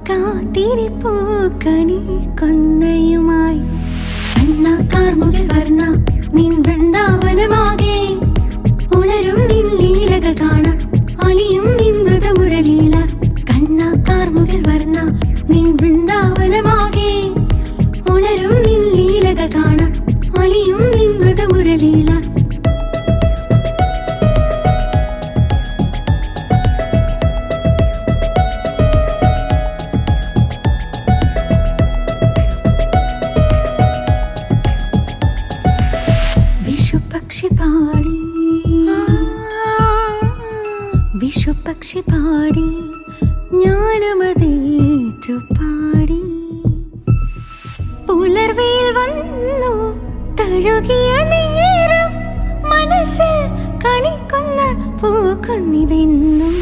കാത്തിരിപ്പൂ കണി കൊന്നയുമായി കണ്ണാക്കാർമുകിൽ വർണ്ണ നിൻ വൃന്ദാവനമാകെ ഉണരും നിൻ ലീലകൾ കാണാം അലിയും നിൻ മൃതമുരളീല കണ്ണാക്കാർമുകിൽ വർണ്ണ നിൻ വൃന്ദാവനമാകെ ഉണരും നിൻ ലീലകൾ കാണാം അലിയും നിൻ മൃതമുരളീല വിഷുപക്ഷി പാടി ജ്ഞാനമതേറ്റു പാടി പുലർവേൽ വന്നു തഴുകിയ നേരം മനസ്സിൽ കണിക്കുന്ന പൂക്കുന്നിതെന്നും